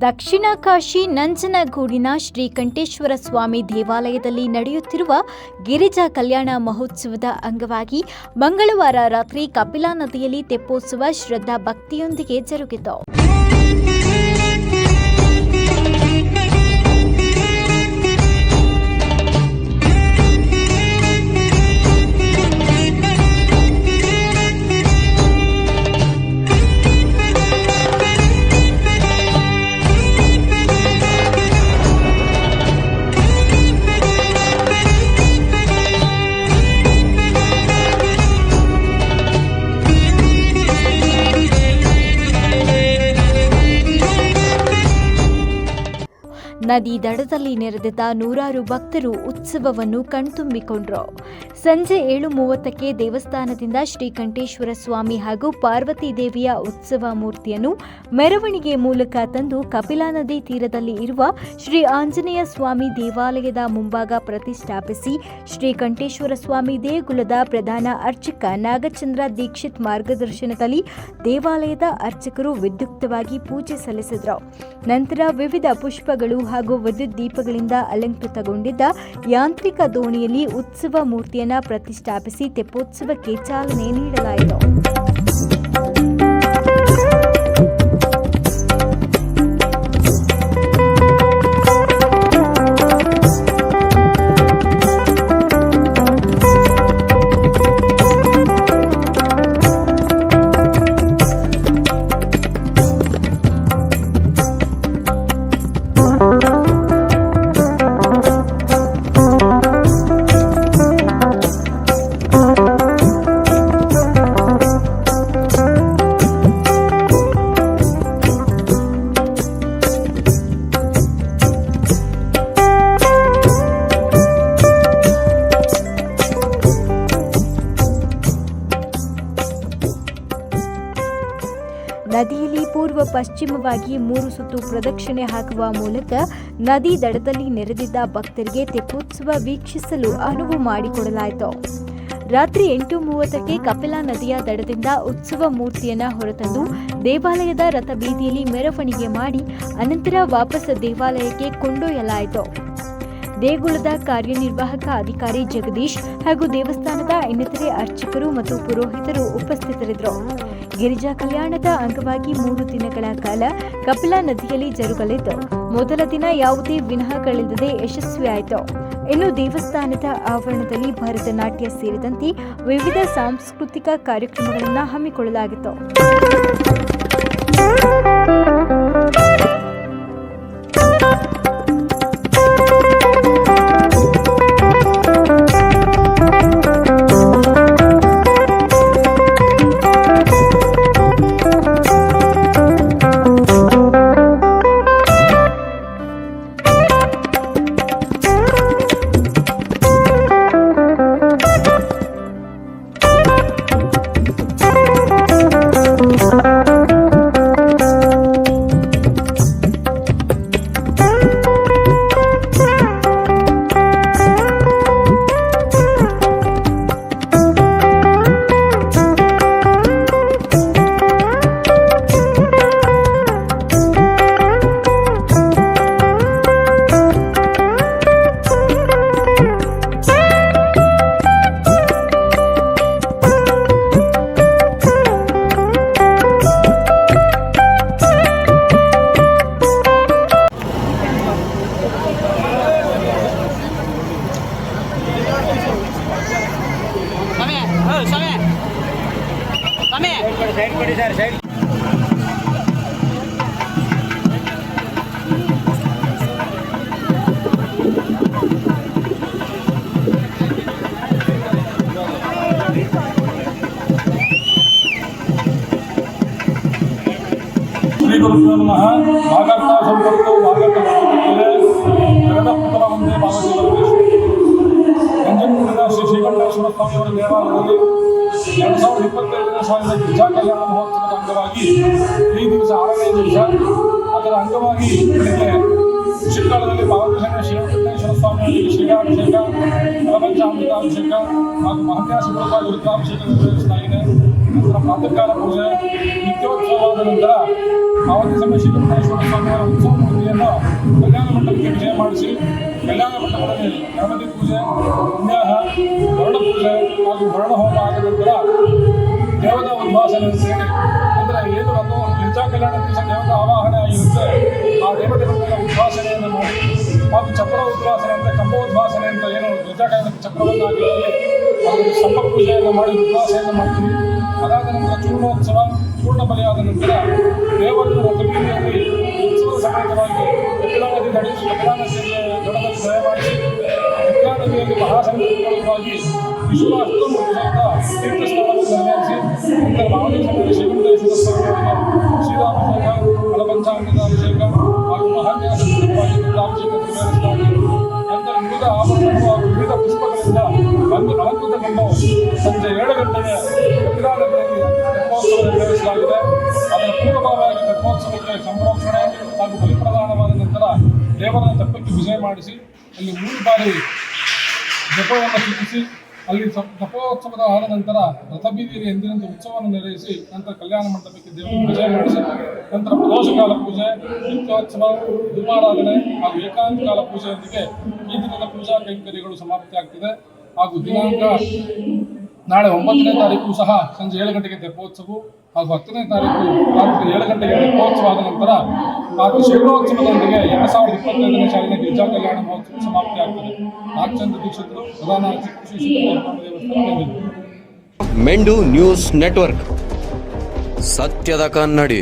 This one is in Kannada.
ದಕ್ಷಿಣ ಕಾಶಿ ನಂಜನಗೂಡಿನ ಶ್ರೀಕಂಠೇಶ್ವರ ಸ್ವಾಮಿ ದೇವಾಲಯದಲ್ಲಿ ನಡೆಯುತ್ತಿರುವ ಗಿರಿಜಾ ಕಲ್ಯಾಣ ಮಹೋತ್ಸವದ ಅಂಗವಾಗಿ ಮಂಗಳವಾರ ರಾತ್ರಿ ಕಪಿಲಾ ನದಿಯಲ್ಲಿ ತೆಪ್ಪೋತ್ಸವ ಶ್ರದ್ಧಾ ಭಕ್ತಿಯೊಂದಿಗೆ ಜರುಗಿತು. ನದಿ ದಡದಲ್ಲಿ ನೆರೆದಿದ್ದ ನೂರಾರು ಭಕ್ತರು ಉತ್ಸವವನ್ನು ಕಣ್ತುಂಬಿಕೊಂಡರು. ಸಂಜೆ 7:30ಕ್ಕೆ ದೇವಸ್ಥಾನದಿಂದ ಶ್ರೀಕಂಠೇಶ್ವರ ಸ್ವಾಮಿ ಹಾಗೂ ಪಾರ್ವತಿ ದೇವಿಯ ಉತ್ಸವ ಮೂರ್ತಿಯನ್ನು ಮೆರವಣಿಗೆ ಮೂಲಕ ತಂದು ಕಪಿಲಾ ನದಿ ತೀರದಲ್ಲಿ ಇರುವ ಶ್ರೀ ಆಂಜನೇಯ ಸ್ವಾಮಿ ದೇವಾಲಯದ ಮುಂಭಾಗ ಪ್ರತಿಷ್ಠಾಪಿಸಿ ಶ್ರೀಕಂಠೇಶ್ವರ ಸ್ವಾಮಿ ದೇಗುಲದ ಪ್ರಧಾನ ಅರ್ಚಕ ನಾಗಚಂದ್ರ ದೀಕ್ಷಿತ್ ಮಾರ್ಗದರ್ಶನದಲ್ಲಿ ದೇವಾಲಯದ ಅರ್ಚಕರು ವಿದ್ಯುಕ್ತವಾಗಿ ಪೂಜೆ ಸಲ್ಲಿಸಿದರು. ನಂತರ ವಿವಿಧ ಪುಷ್ಪಗಳು ಹಾಗೂ ವಿದ್ಯುತ್ ದೀಪಗಳಿಂದ ಅಲಂಕೃತಗೊಂಡಿದ್ದ ಯಾಂತ್ರಿಕ ದೋಣಿಯಲ್ಲಿ ಉತ್ಸವ ಮೂರ್ತಿಯನ್ನು ಪ್ರತಿಷ್ಠಾಪಿಸಿ ತೆಪ್ಪೋತ್ಸವಕ್ಕೆ ಚಾಲನೆ ನೀಡಲಾಯಿತು. ನದಿಯಲ್ಲಿ ಪೂರ್ವ ಪಶ್ಚಿಮವಾಗಿ 3 ಸುತ್ತು ಪ್ರದಕ್ಷಿಣೆ ಹಾಕುವ ಮೂಲಕ ನದಿ ದಡದಲ್ಲಿ ನೆರೆದಿದ್ದ ಭಕ್ತರಿಗೆ ತೆಪ್ಪೋತ್ಸವ ವೀಕ್ಷಿಸಲು ಅನುವು ಮಾಡಿಕೊಡಲಾಯಿತು. ರಾತ್ರಿ 8:30ಕ್ಕೆ ಕಪಿಲಾ ನದಿಯ ದಡದಿಂದ ಉತ್ಸವ ಮೂರ್ತಿಯನ್ನು ಹೊರತಂದು ದೇವಾಲಯದ ರಥಬೀದಿಯಲ್ಲಿ ಮೆರವಣಿಗೆ ಮಾಡಿ ಅನಂತರ ವಾಪಸ್ ದೇವಾಲಯಕ್ಕೆ ಕೊಂಡೊಯ್ಯಲಾಯಿತು. ದೇಗುಲದ ಕಾರ್ಯನಿರ್ವಾಹಕ ಅಧಿಕಾರಿ ಜಗದೀಶ್ ಹಾಗೂ ದೇವಸ್ಥಾನದ ಇನ್ನಿತರೆ ಅರ್ಚಕರು ಮತ್ತು ಪುರೋಹಿತರು ಉಪಸ್ಥಿತರಿದ್ದರು. ಗಿರಿಜಾ ಕಲ್ಯಾಣದ ಅಂಗವಾಗಿ 3 ದಿನಗಳ ಕಾಲ ಕಪಿಲಾ ನದಿಯಲ್ಲಿ ಜರುಗಲಿದ್ದು ಮೊದಲ ದಿನ ಯಾವುದೇ ವಿಘ್ನಗಳಿಲ್ಲದೆ ಯಶಸ್ವಿಯಾಯಿತು. ಇನ್ನು ದೇವಸ್ಥಾನದ ಆವರಣದಲ್ಲಿ ಭರತನಾಟ್ಯ ಸೇರಿದಂತೆ ವಿವಿಧ ಸಾಂಸ್ಕೃತಿಕ ಕಾರ್ಯಕ್ರಮಗಳನ್ನು ಹಮ್ಮಿಕೊಳ್ಳಲಾಗಿತ್ತು. ಶ್ರೀ ಗುರುಭ್ಯೋ ನಮಃ. ಭಾಗವತ ಸಂಪರ್ಕ ಭಾಗವತ ಜಗದಪುತ್ರ ಒಂದೇ ನಂಜನಗೂಡಿನ ಶ್ರೀ ಶ್ರೀಕಂಠೇಶ್ವರ ಸ್ವಾಮಿಯವರ ದೇವಾಲಯದಲ್ಲಿ 2022ನೇ ಸಾಲಿನ ಗಿರಿಜಾ ಕಲ್ಯಾಣ ಮಹೋತ್ಸವದ ಅಂಗವಾಗಿ ಈ ದಿವಸ 6ನೇ ದಿವಸ ಅದರ ಅಂಗವಾಗಿ ಬೆಳಗ್ಗೆ ಶಿಲ್ಕಾಲದಲ್ಲಿ ಪಾವತಿಸಂಗ ಶ್ರೀಕಂಠೇಶ್ವರ ಸ್ವಾಮಿಯವರಿಗೆ ಶ್ರೀರಾಭಿಷೇಕ ಪ್ರಪಂಚಾಮೃತಾಭಿಷೇಕ ಹಾಗೂ ಮಹಾನ್ಯಾಸ ರುದ್ರಾಭಿಷೇಕ ನಿರ್ವಹಿಸಲಾಗಿದೆ. ನಂತರ ಪ್ರಾತಃಕಾಲ ಪೂಜೆ, ನಿತ್ಯೋತ್ಸವವಾದ ನಂತರ ಆವತ್ತು ಸಮಯ ಶ್ರೀರಂಗೇಶ್ವರ ಸ್ವಾಮಿಯವರ ಉತ್ಸವ ಮೂರ್ತಿಯನ್ನು ಕಲ್ಯಾಣ ಮಂಟಪಕ್ಕೆ ವಿಜಯ ಮಾಡಿಸಿ ಕಲ್ಯಾಣ ಮಂಟಪದಲ್ಲಿ ಗಣಪತಿ ಪೂಜೆ, ಪುಣ್ಯಾಹ, ವರ್ಣ ಪೂಜೆ ಹಾಗೂ ವರ್ಣ ಹೋಮ ಆದ ನಂತರ ದೇವತಾ ಉದ್ವಾಸನೆ ಅಂತೇಳಿ ಅಂದರೆ ಏನು ಅದು ಗಿರಿಜಾ ಕಲ್ಯಾಣ ದಿವಸ ದೇವತಾ ಆವಾಹನೆ ಆಗಿರುತ್ತೆ. ಆ ದೇವತೆಗಳ ಉದ್ವಾಸನೆಯನ್ನು ಮಾಡಿ ಹಾಗೂ ಚಕ್ರ ಉದ್ವಾಸನೆ ಅಂತ ಕಂಬ ಉದ್ವಾಸನೆ ಅಂತ ಏನು ಗಿರಿಜಾ ಕಲ್ಯಾಣಕ್ಕೆ ಚಕ್ರವನ್ನು ಹಾಕಿರ್ತೀವಿ ಅದನ್ನು ಸ್ತಂಭ ಪೂಜೆಯನ್ನು ಮಾಡಿ ಉದ್ವಾಸನೆಯನ್ನು ಮಾಡ್ತೀವಿ. ಅದಾದ ನಂತರ ಚೂರ್ಣೋತ್ಸವ, ಚೂರ್ಣ ಬಲಿಯಾದ ನಂತರ ದೇವರನ್ನು ರಥಬೀದಿಯಲ್ಲಿ ಉತ್ಸವದ ಸಮೇತವಾಗಿ ಕಪಿಲಾ ನದಿ ನಡೆಸಿ ಕಪಿಲಾ ನದಿಯಲ್ಲಿ ದಡದಲ್ಲಿ ದಯಮಾಡಿಸಿ ಕಪಿಲಾ ನದಿಯಲ್ಲಿ ಮಹಾಸಂಕಲ್ಪವಾಗಿ ವಿಶ್ವಾಸ್ತಮೂರ್ತಿ ಸಹಿತ ತೀರ್ಥ ಸ್ನಾನವನ್ನು ನೆರವೇರಿಸಿ ನಂತರ ಮಾವಳಿ ಸಮಯ ಶ್ರೀರಂಗೇಶ್ವರ ಸ್ವಾಮಿಯವರಿಗೆ ಶ್ರೀರಾಮಭೋಗ ಫಲಪಂಚಾಮೃತ ಅಭಿಷೇಕ ಹಾಗೂ ಮಹಾನ್ಯಾಸವಾಗಿ ರುದ್ರಾಭಿಷೇಕ ನೆರವೇರಿಸಲಾಗಿ ನಂತರ ವಿವಿಧ ಆಭರಣಗಳು ಹಾಗೂ ವಿವಿಧ ಪುಷ್ಪಗಳಿಂದ ಅಲಂಕೃತಗೊಂಡು ಸಂಜೆ 7 ಗಂಟೆಗೆ ಕಪಿಲಾ ನದಿಯಲ್ಲಿ ತೆಪ್ಪೋತ್ಸವ ನೆರವೇರಿಸಲಾಗಿದೆ. ಅದರ ಪೂರ್ವಭಾವವಾಗಿ ತೆಪ್ಪೋತ್ಸವಕ್ಕೆ ಸಂರಕ್ಷಣೆ ಹಾಗೂ ಬಲಿಪ್ರದಾನವಾದ ನಂತರ ದೇವರನ್ನು ತೆಪ್ಪಕ್ಕೆ ವಿಜಯ ಮಾಡಿಸಿ ಅಲ್ಲಿ 3 ಬಾರಿ ಜಪವನ್ನು ಚಿಕಿತ್ಸಿ ಅಲ್ಲಿ ತಪೋತ್ಸವದ ಆದ ನಂತರ ರಥಬೀದಿಯಲ್ಲಿ ಎಂದಿನಂತೆ ಉತ್ಸವವನ್ನು ನಿರ್ವಹಿಸಿ ನಂತರ ಕಲ್ಯಾಣ ಮಂಟಪಕ್ಕೆ ದೇವರನ್ನು ವಿಜಯ ಮಾಡಿಸಿ ನಂತರ ಪ್ರದೋಷಕಾಲ ಪೂಜೆ, ನಿತ್ಯೋತ್ಸವ, ದೀಪಾರಾಧನೆ ಹಾಗೂ ಏಕಾಂತಕಾಲ ಪೂಜೆಯೊಂದಿಗೆ ಈ ದಿನದ ಪೂಜಾ ಕೈಂಕರ್ಯಗಳು ಸಮಾಪ್ತಿಯಾಗ್ತಿದೆ. ಹಾಗೂ ದಿನಾಂಕ ನಾಳೆ 9ನೇ ತಾರೀಕು ಸಹ ಸಂಜೆ 7 ಗಂಟೆಗೆ ತೆಪ್ಪೋತ್ಸವ ಹಾಗೂ 10ನೇ ತಾರೀಕು ರಾತ್ರಿ 7 ಗಂಟೆಗೆ ತೆಪ್ಪೋತ್ಸವ ಆದ ನಂತರ ಹಾಗೂ ಶೈಲೋತ್ಸವದೊಂದಿಗೆ 2025ನೇ ಸಾಲಿನ ಗಿರಿಜಾ ಕಲ್ಯಾಣ ಮಹೋತ್ಸವ ಸಮಾಪ್ತಿಯಾಗ್ತದೆ. ನಾಗಚಂದ್ರ ದೀಕ್ಷಿತರು ಪ್ರಧಾನ ಅರ್ಚಕರು ಶ್ರೀ ದೇವಸ್ಥಾನ ಮೆಂಡು ನ್ಯೂಸ್ ನೆಟ್ವರ್ಕ್, ಸತ್ಯದ ಕನ್ನಡಿ.